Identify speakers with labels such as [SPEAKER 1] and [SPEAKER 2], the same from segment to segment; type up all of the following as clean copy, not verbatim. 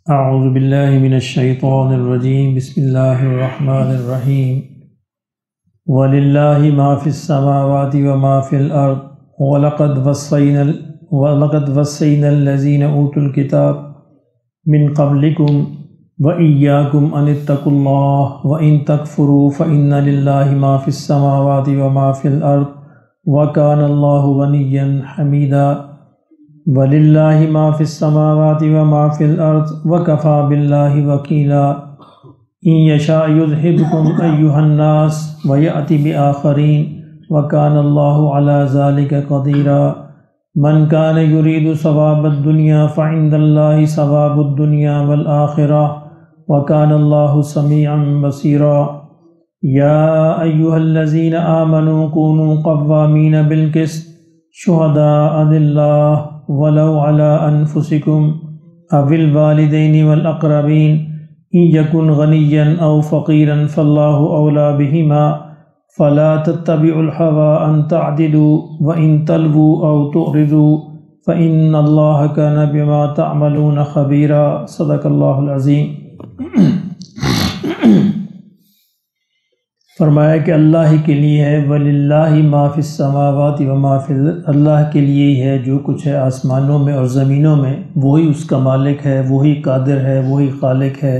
[SPEAKER 1] اعوذ باللہ من الشیطان الرجیم بسم اللہ الرحمن الرحیم وَلِلَّهِ مَا فِي السَّمَاوَاتِ وَمَا فِي الْأَرْضِ وَلَقَدْ وَصَّيْنَا الَّذِينَ أُوتُوا الْكِتَابَ مِنْ قَبْلِكُمْ وَإِيَّاكُمْ أَنِ اتَّقُوا اللَّهَ وَإِن تَكْفُرُوا فَإِنَّ لِلَّهِ مَا فِي السَّمَاوَاتِ وَمَا فِي الْأَرْضِ وَكَانَ اللَّهُ غَنِيًّا حَمِيدًا وَلِلَّهِ مَا فِي السَّمَاوَاتِ وَمَا فِي الْأَرْضِ وَكَفَى بِاللَّهِ وَكِيلًا إِن يَشَاء يُذْهِبْكُمْ أَيُّهَا النَّاسُ وَيَأْتِ بِآخَرِينَ وَكَانَ اللَّهُ عَلَى ذَلِكَ قَدِيرًا مَنْ كَانَ يُرِيدُ ثَوَابَ الدُّنْيَا فَعِندَ اللَّهِ ثَوَابُ الدُّنْيَا وَالْآخِرَةِ وَكَانَ اللَّهُ سَمِيعًا بَصِيرًا يَا أَيُّهَا الَّذِينَ آمَنُوا كُونُوا قَوَّامِينَ بِالْقِسْطِ شُهَدَاءَ لِلَّهِ وَلَوْ عَلَىٰ أَنفُسِكُمْ أَوِ الْوَالِدَيْنِ وَالْأَقْرَبِينَ إِن يَكُنْ غَنِيًّا أَوْ فَقِيرًا فَاللَّهُ أَوْلَىٰ بِهِمَا فَلَا تَتَّبِعُوا الْهَوَىٰ أَن تَعْدِلُوا وَإِن تَلْوُوا أَوْ تُعْرِضُوا فَإِنَّ اللَّهَ كَانَ بِمَا تَعْمَلُونَ خَبِيرًا صدق اللہ العظیم۔ فرمایا کہ اللہ ہی کے لیے ہے، وَلِلَّهِ مَا فِي السَّمَاوَاتِ وَمَا فِي الْأَرْضِ، اللہ کے لیے ہی ہے جو کچھ ہے آسمانوں میں اور زمینوں میں، وہی اس کا مالک ہے، وہی قادر ہے، وہی خالق ہے،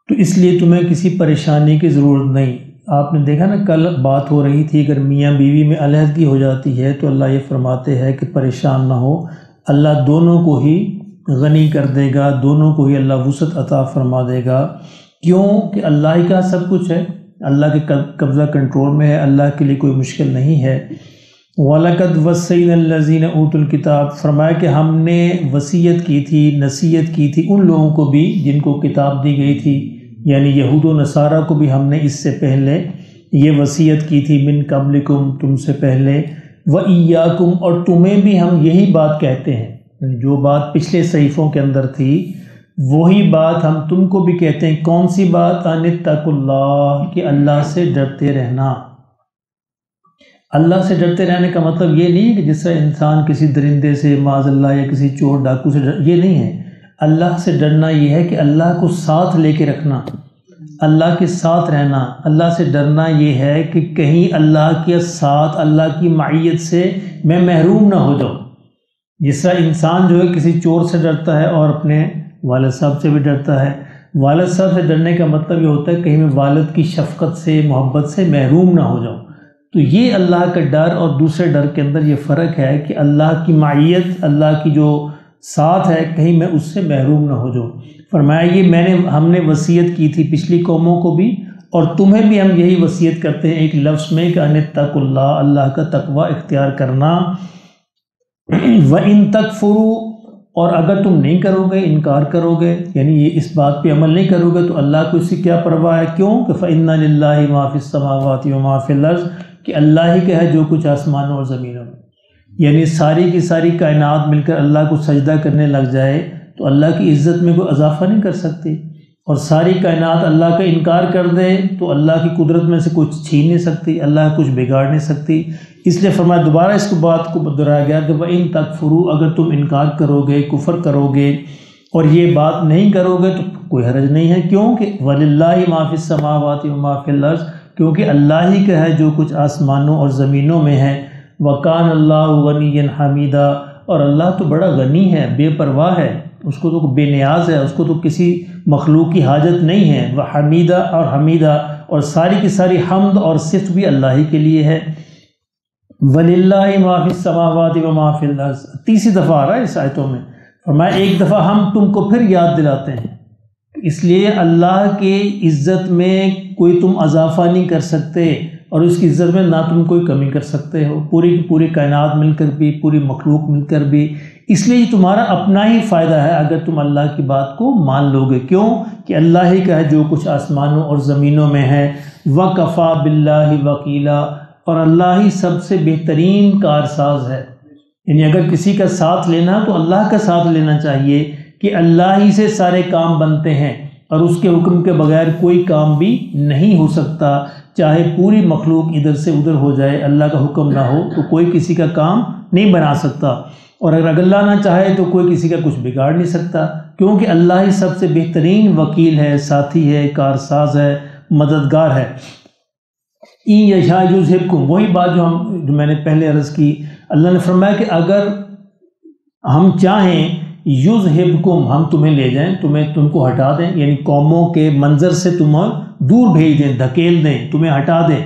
[SPEAKER 1] تو اس لیے تمہیں کسی پریشانی کی ضرورت نہیں۔ آپ نے دیکھا نا، کل بات ہو رہی تھی اگر میاں بیوی میں علیحدگی ہو جاتی ہے تو اللہ یہ فرماتے ہیں کہ پریشان نہ ہو، اللہ دونوں کو ہی غنی کر دے گا، دونوں کو ہی اللہ وسعت عطا فرما دے گا۔ کیوں کہ اللہ ہی کا سب کچھ ہے، اللہ کے قبضہ کنٹرول میں ہے، اللہ کے لیے کوئی مشکل نہیں ہے۔ وَلَقَدْ وَصَّيْنَا الَّذِينَ أُوتُوا الْكِتَابَ، فرمایا کہ ہم نے وصیت کی تھی، نصیحت کی تھی ان لوگوں کو بھی جن کو کتاب دی گئی تھی، یعنی یہود و نصارہ کو بھی ہم نے اس سے پہلے یہ وصیت کی تھی، من قبلکم، تم سے پہلے، وَإِيَّاكُمْ، اور تمہیں بھی ہم یہی بات کہتے ہیں، جو بات پچھلے صحیفوں کے اندر تھی وہی بات ہم تم کو بھی کہتے ہیں۔ کون سی بات؟ ان اتقوا اللہ، کہ اللہ سے ڈرتے رہنا۔ اللہ سے ڈرتے رہنے کا مطلب یہ نہیں ہے کہ جس طرح انسان کسی درندے سے معاذ اللہ یا کسی چور ڈاکو سے یہ نہیں ہے۔ اللہ سے ڈرنا یہ ہے کہ اللہ کو ساتھ لے کے رکھنا، اللہ کے ساتھ رہنا۔ اللہ سے ڈرنا یہ ہے کہ کہیں اللہ کے ساتھ، اللہ کی معیت سے میں محروم نہ ہو جاؤں۔ جس طرح انسان جو ہے کسی چور سے ڈرتا ہے اور اپنے والد صاحب سے بھی ڈرتا ہے۔ والد صاحب سے ڈرنے کا مطلب یہ ہوتا ہے کہیں میں والد کی شفقت سے، محبت سے محروم نہ ہو جاؤں۔ تو یہ اللہ کا ڈر اور دوسرے ڈر کے اندر یہ فرق ہے کہ اللہ کی معیت، اللہ کی جو ساتھ ہے، کہیں میں اس سے محروم نہ ہو جاؤں۔ فرمایا یہ ہم نے وصیت کی تھی پچھلی قوموں کو بھی، اور تمہیں بھی ہم یہی وصیت کرتے ہیں ایک لفظ میں کہ ان اتقوا اللہ، اللہ کا تقوی اختیار کرنا۔ وَإِن تَكْفُرُوا، اور اگر تم نہیں کرو گے، انکار کرو گے، یعنی یہ اس بات پہ عمل نہیں کرو گے، تو اللہ کو اس سے کیا پرواہ ہے؟ کیوں کہ فَإِنَّ لِلَّهِ مَا فِي السَّمَاوَاتِ وَمَا فِي الْأَرْضِ، کہ اللہ ہی کا ہے جو کچھ آسمانوں اور زمینوں میں، یعنی ساری کی ساری کائنات مل کر اللہ کو سجدہ کرنے لگ جائے تو اللہ کی عزت میں کوئی اضافہ نہیں کر سکتی، اور ساری کائنات اللہ کا انکار کر دے تو اللہ کی قدرت میں سے کچھ چھین نہیں سکتی، اللہ کچھ بگاڑ نہیں سکتی۔ اس لیے فرمایا، دوبارہ اس بات کو دہرایا گیا کہ وَإِن تَكْفُرُوا، اگر تم انکار کرو گے، کفر کرو گے اور یہ بات نہیں کرو گے تو کوئی حرج نہیں ہے۔ کیوں کہ وَلِلَّهِ مَا فِي السَّمَاوَاتِ وَمَا فِي الْأَرْضِ، کیونکہ اللہ ہی کا ہے جو کچھ آسمانوں اور زمینوں میں ہے۔ وَكَانَ اللَّهُ غَنِيًّا حَمِيدًا، اور اللہ تو بڑا غنی ہے، بے پرواہ ہے، اس کو تو بے نیاز ہے، اس کو تو کسی مخلوق کی حاجت نہیں ہے۔ وَحَمِيدًا، اور حمیدہ، اور ساری کی ساری حمد اور صفت بھی اللہ ہی کے لیے ہے۔ وَلِلَّهِ مَا فِي السَّمَاوَاتِ وَمَا فِي الْأَرْضِ، تیسری دفعہ آ رہا ہے اس آیتوں میں۔ فرمایا ایک دفعہ ہم تم کو پھر یاد دلاتے ہیں، اس لیے اللہ کی عزت میں کوئی تم اضافہ نہیں کر سکتے، اور اس کی عزت میں نہ تم کوئی کمی کر سکتے ہو، پوری کی پوری کائنات مل کر بھی، پوری مخلوق مل کر بھی۔ اس لیے تمہارا اپنا ہی فائدہ ہے اگر تم اللہ کی بات کو مان لو گے۔ کیوں کہ اللہ ہی کا ہے جو کچھ آسمانوں اور زمینوں میں ہے۔ وَكَفَى بِاللَّهِ وَكِيلًا، اور اللہ ہی سب سے بہترین کارساز ہے۔ یعنی اگر کسی کا ساتھ لینا تو اللہ کا ساتھ لینا چاہیے کہ اللہ ہی سے سارے کام بنتے ہیں، اور اس کے حکم کے بغیر کوئی کام بھی نہیں ہو سکتا۔ چاہے پوری مخلوق ادھر سے ادھر ہو جائے، اللہ کا حکم نہ ہو تو کوئی کسی کا کام نہیں بنا سکتا، اور اگر اللہ نہ چاہے تو کوئی کسی کا کچھ بگاڑ نہیں سکتا۔ کیونکہ اللہ ہی سب سے بہترین وکیل ہے، ساتھی ہے، کارساز ہے، مددگار ہے۔ این یشاء یذہبکم، وہی بات جو میں نے پہلے عرض کی، اللہ نے فرمایا کہ اگر ہم چاہیں یذہبکم، ہم تمہیں لے جائیں، تم کو ہٹا دیں، یعنی قوموں کے منظر سے تمہیں دور بھیج دیں، دھکیل دیں، تمہیں ہٹا دیں۔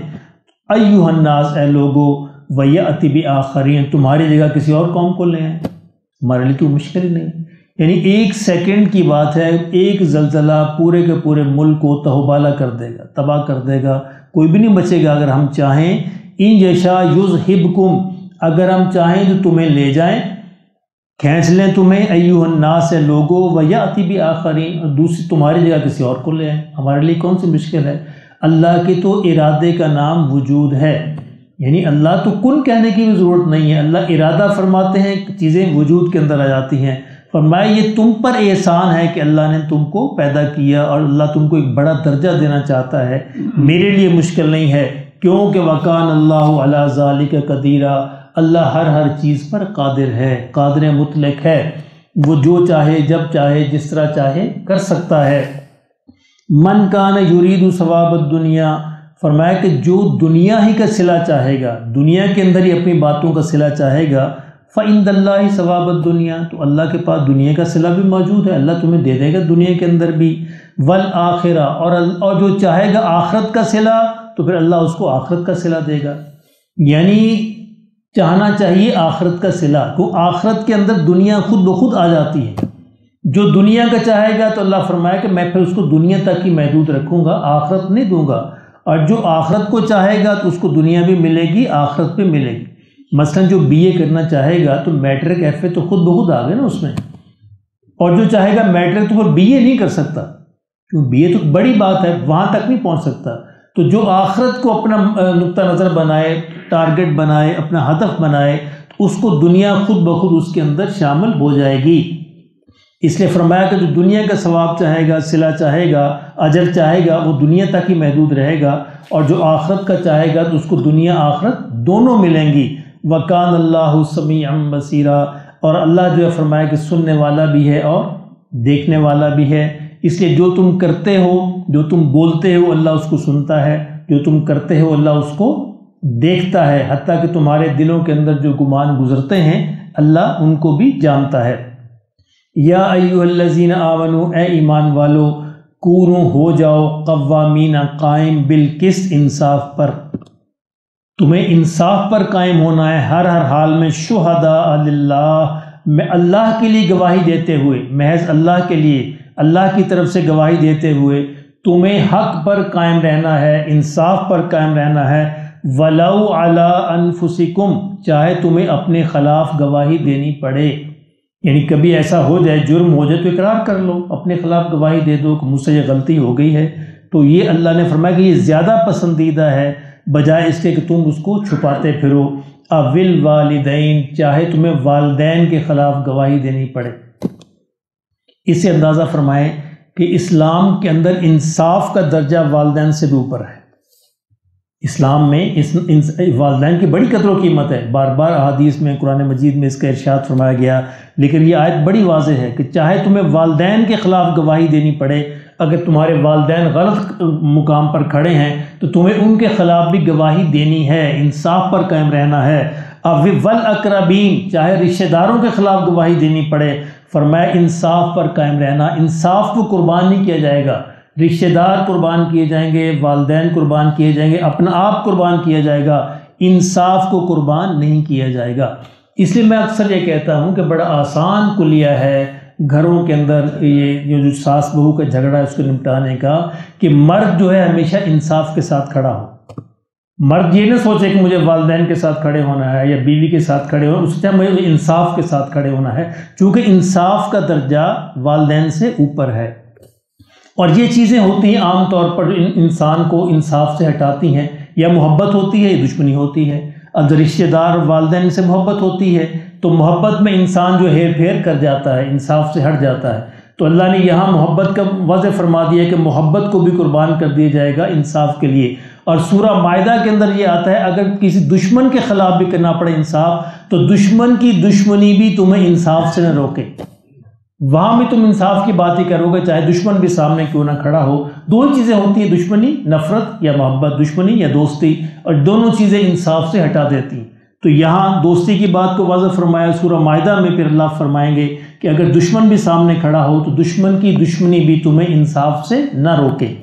[SPEAKER 1] ایھا الناس، اے لوگو، ویأتی بآخرین، تمہاری جگہ کسی اور قوم کو لے آئیں، ہمارے لیے تو مشکل ہی نہیں۔ یعنی 1 سیکنڈ کی بات ہے، ایک زلزلہ پورے کے پورے ملک کو تہوبالا کر دے گا، تباہ کر دے گا، کوئی بھی نہیں بچے گا اگر ہم چاہیں۔ ان یشاء یذہبکم، اگر ہم چاہیں تو تمہیں لے جائیں، کھینچ لیں تمہیں، ایھا الناس لوگو، ویأتی بآخرین، اور دوسری تمہاری جگہ کسی اور کو لے آئیں، ہمارے لیے کون سی مشکل ہے؟ اللہ کے تو ارادے کا نام وجود ہے، یعنی اللہ تو کن کہنے کی بھی ضرورت نہیں ہے، اللہ ارادہ فرماتے ہیں، چیزیں وجود کے اندر آ جاتی ہیں۔ فرمایا یہ تم پر احسان ہے کہ اللہ نے تم کو پیدا کیا اور اللہ تم کو ایک بڑا درجہ دینا چاہتا ہے، میرے لیے مشکل نہیں ہے، کیونکہ وکان اللہ علی ذالک قدیرا، اللہ ہر چیز پر قادر ہے، قادر مطلق ہے، وہ جو چاہے جب چاہے جس طرح چاہے کر سکتا ہے۔ من کان یرید ثواب الدنیا، فرمایا کہ جو دنیا ہی کا صلہ چاہے گا، دنیا کے اندر ہی اپنی باتوں کا صلہ چاہے گا، فعند اللہ ثواب الدنیا، تو اللہ کے پاس دنیا کا صلہ بھی موجود ہے، اللہ تمہیں دے دے گا دنیا کے اندر بھی، والآخرہ، اور جو چاہے گا آخرت کا صلہ تو پھر اللہ اس کو آخرت کا صلہ دے گا۔ یعنی چاہنا چاہیے آخرت کا صلہ، تو آخرت کے اندر دنیا خود بخود آ جاتی ہے۔ جو دنیا کا چاہے گا تو اللہ فرمایا کہ میں پھر اس کو دنیا تک ہی محدود رکھوں گا، آخرت نہیں دوں گا، اور جو آخرت کو چاہے گا تو اس کو دنیا بھی ملے گی، آخرت بھی ملے گی۔ مثلا جو بی اے کرنا چاہے گا تو میٹرک ایف اے تو خود بخود آ گئے نا اس میں، اور جو چاہے گا میٹرک تو وہ بی اے نہیں کر سکتا، کیوں بی اے تو بڑی بات ہے، وہاں تک نہیں پہنچ سکتا۔ تو جو آخرت کو اپنا نقطہ نظر بنائے، ٹارگٹ بنائے، اپنا ہدف بنائے، تو اس کو دنیا خود بخود اس کے اندر شامل ہو جائے گی۔ اس لیے فرمایا کہ جو دنیا کا ثواب چاہے گا، صلہ چاہے گا، اجر چاہے گا، وہ دنیا تک ہی محدود رہے گا، اور جو آخرت کا چاہے گا تو اس کو دنیا آخرت دونوں ملیں گی۔ وَكَانَ اللَّهُ سَمِيعًا بَصِيرًا، اور اللہ جو ہے فرمایا کہ سننے والا بھی ہے اور دیکھنے والا بھی ہے۔ اس لیے جو تم کرتے ہو، جو تم بولتے ہو، اللہ اس کو سنتا ہے، جو تم کرتے ہو اللہ اس کو دیکھتا ہے، حتیٰ کہ تمہارے دلوں کے اندر جو گمان گزرتے ہیں اللہ ان کو بھی جانتا ہے۔ یا ایھا الذین آمنوا، اے ایمان والو، کونوا، ہو جاؤ، قوامین، قائم، بالقسط، انصاف پر، تمہیں انصاف پر قائم ہونا ہے ہر حال میں، شہداء للہ، میں اللہ کے لیے گواہی دیتے ہوئے، محض اللہ کے لیے، اللہ کی طرف سے گواہی دیتے ہوئے تمہیں حق پر قائم رہنا ہے، انصاف پر قائم رہنا ہے، ولو علی انفسکم، چاہے تمہیں اپنے خلاف گواہی دینی پڑے، یعنی کبھی ایسا ہو جائے، جرم ہو جائے تو اقرار کر لو، اپنے خلاف گواہی دے دو کہ مجھ سے یہ غلطی ہو گئی ہے، تو یہ اللہ نے فرمایا کہ یہ زیادہ پسندیدہ ہے بجائے اس کے کہ تم اس کو چھپاتے پھرو۔ اول والدین، چاہے تمہیں والدین کے خلاف گواہی دینی پڑے۔ اس سے اندازہ فرمائیں کہ اسلام کے اندر انصاف کا درجہ والدین سے بھی اوپر ہے۔ اسلام میں والدین کی بڑی قدر و قیمت ہے، بار بار احادیث میں، قرآن مجید میں اس کا ارشاد فرمایا گیا، لیکن یہ آیت بڑی واضح ہے کہ چاہے تمہیں والدین کے خلاف گواہی دینی پڑے، اگر تمہارے والدین غلط مقام پر کھڑے ہیں تو تمہیں ان کے خلاف بھی گواہی دینی ہے، انصاف پر قائم رہنا ہے۔ والاقربین، چاہے رشتہ داروں کے خلاف گواہی دینی پڑے، فرمایا انصاف پر قائم رہنا، انصاف کو قربان نہیں کیا جائے گا، رشتہ دار قربان کیے جائیں گے، والدین قربان کیے جائیں گے، اپنا آپ قربان کیا جائے گا، انصاف کو قربان نہیں کیا جائے گا۔ اس لیے میں اکثر یہ کہتا ہوں کہ بڑا آسان کلیہ ہے گھروں کے اندر یہ جو ساس بہو کا جھگڑا ہے اس کو نمٹانے کا، کہ مرد جو ہے ہمیشہ انصاف کے ساتھ کھڑا ہو۔ مرد یہ نہ سوچے کہ مجھے والدین کے ساتھ کھڑے ہونا ہے یا بیوی کے ساتھ کھڑے ہونا، اس سے مجھے انصاف کے ساتھ کھڑے ہونا ہے، چونکہ انصاف کا درجہ والدین سے اوپر ہے۔ اور یہ چیزیں ہوتی ہیں عام طور پر جو انسان کو انصاف سے ہٹاتی ہیں، یا محبت ہوتی ہے یا دشمنی ہوتی ہے۔ اب رشتہ دار والدین سے محبت ہوتی ہے تو محبت میں انسان جو ہیر پھیر کر جاتا ہے، انصاف سے ہٹ جاتا ہے، تو اللہ نے یہاں محبت کا واضح فرما دیا کہ محبت کو بھی قربان کر دیا جائے گا انصاف کے لیے۔ اور سورہ مائدہ کے اندر یہ آتا ہے اگر کسی دشمن کے خلاف بھی کرنا پڑے انصاف، تو دشمن کی دشمنی بھی تمہیں انصاف سے نہ روکے، وہاں بھی تم انصاف کی بات ہی کرو گے، چاہے دشمن بھی سامنے کیوں نہ کھڑا ہو۔ دو ہی چیزیں ہوتی ہیں، دشمنی نفرت یا محبت، دشمنی یا دوستی، اور دونوں چیزیں انصاف سے ہٹا دیتی ہیں۔ تو یہاں دوستی کی بات کو واضح فرمایا۔ سورہ مائدہ میں پھر اللہ فرمائیں گے کہ اگر دشمن بھی سامنے کھڑا ہو تو دشمن کی دشمنی بھی تمہیں انصاف سے نہ روکے۔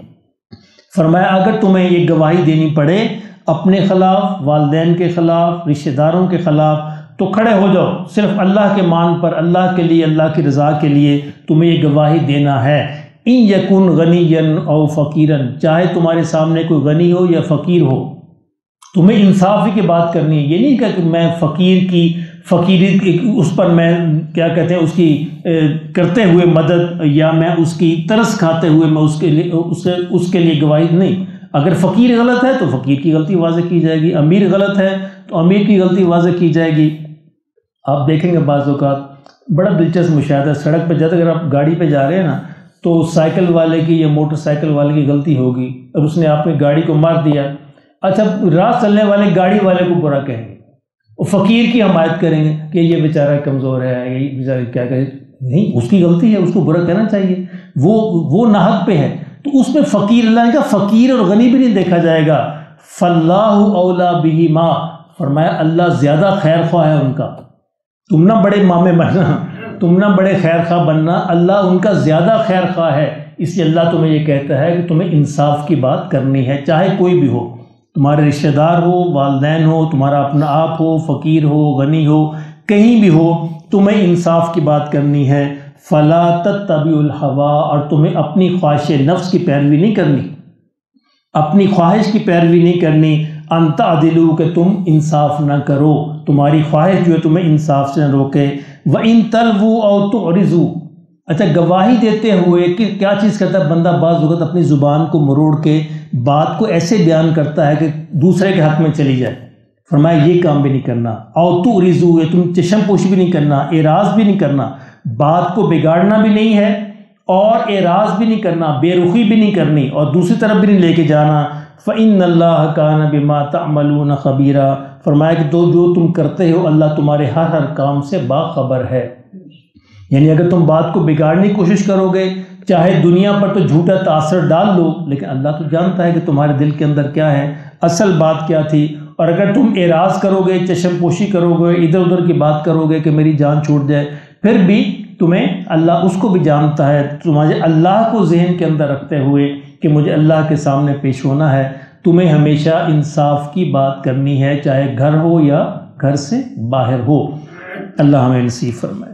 [SPEAKER 1] فرمایا اگر تمہیں یہ گواہی دینی پڑے اپنے خلاف، والدین کے خلاف، رشتہ داروں کے خلاف، تو کھڑے ہو جاؤ، صرف اللہ کے مان پر، اللہ کے لیے، اللہ کی رضا کے لیے تمہیں یہ گواہی دینا ہے۔ ان یکن غنیا او فقیرا، چاہے تمہارے سامنے کوئی غنی ہو یا فقیر ہو، تمہیں انصافی کی بات کرنی ہے۔ یہ نہیں کہ میں فقیر کی فقیری اس پر میں کیا کہتے ہیں اس کی کرتے ہوئے مدد، یا میں اس کی ترس کھاتے ہوئے میں اس کے لیے گواہی نہیں۔ اگر فقیر غلط ہے تو فقیر کی غلطی واضح کی جائے گی، امیر غلط ہے تو امیر کی غلطی واضح کی جائے گی۔ آپ دیکھیں گے بعض اوقات بڑا دلچسپ مشاہدہ ہے، سڑک پہ جب اگر آپ گاڑی پہ جا رہے ہیں نا تو سائیکل والے کی یا موٹر سائیکل والے کی غلطی ہوگی اور اس نے آپ کی گاڑی کو مار دیا، اچھا راہ چلنے والے گاڑی والے کو برا کہیں گے، وہ فقیر کی حمایت کریں گے کہ یہ بیچارہ کمزور ہے، یہ بیچارہ کیا کہے، نہیں، اس کی غلطی ہے، اس کو برا کہنا چاہیے، وہ ناحق پہ ہے۔ تو اس میں فقیر، اللہ نے کہا فقیر اور غنی بھی نہیں دیکھا جائے گا، فاللہ اولا بہما، فرمایا اللہ زیادہ خیر خواہ ہے ان کا۔ تم نہ بڑے مامے بننا، تم نہ بڑے خیر خواہ بننا، اللہ ان کا زیادہ خیر خواہ ہے۔ اس لیے اللہ تمہیں یہ کہتا ہے کہ تمہیں انصاف کی بات کرنی ہے، چاہے کوئی بھی ہو، تمہارے رشتہ دار ہو، والدین ہو، تمہارا اپنا آپ ہو، فقیر ہو، غنی ہو، کہیں بھی ہو، تمہیں انصاف کی بات کرنی ہے۔ فلا تتبعوا الہویٰ، اور تمہیں اپنی خواہش نفس کی پیروی نہیں کرنی، اپنی خواہش کی پیروی نہیں کرنی، ان تعدلوا، کہ تم انصاف نہ کرو، تمہاری خواہش جو ہے تمہیں انصاف سے نہ روکے۔ وَإِن تَلْوُوا أَوْ تُعْرِضُوا، اچھا گواہی دیتے ہوئے کہ کیا چیز کرتا ہے بندہ، بعض وقت اپنی زبان کو مروڑ کے بات کو ایسے بیان کرتا ہے کہ دوسرے کے حق میں چلی جائے۔ فرمایا یہ کام بھی نہیں کرنا، او تُعْرِضُوا، تم چشم پوشی بھی نہیں کرنا، اعراض بھی نہیں کرنا، بات کو بگاڑنا بھی نہیں ہے اور اعراض بھی نہیں کرنا، بے رخی بھی نہیں کرنی اور دوسری طرف بھی نہیں لے کے جانا۔ فَإِنَّ اللَّهَ كَانَ بِمَا تَعْمَلُونَ خَبِيرًا، فرمایا کہ تو جو تم کرتے ہو اللہ تمہارے ہر کام سے باخبر ہے۔ یعنی اگر تم بات کو بگاڑنے کی کوشش کرو گے، چاہے دنیا پر تو جھوٹا تاثر ڈال لو، لیکن اللہ تو جانتا ہے کہ تمہارے دل کے اندر کیا ہے، اصل بات کیا تھی۔ اور اگر تم اعراض کرو گے، چشم پوشی کرو گے، ادھر ادھر کی بات کرو گے کہ میری جان چھوٹ جائے، پھر بھی تمہیں اللہ اس کو بھی جانتا ہے، تمہارے اللہ کو ذہن کے اندر رکھتے ہوئے کہ مجھے اللہ کے سامنے پیش ہونا ہے، تمہیں ہمیشہ انصاف کی بات کرنی ہے، چاہے گھر ہو یا گھر سے باہر ہو۔ اللہ ہمیں نصیب فرمائے۔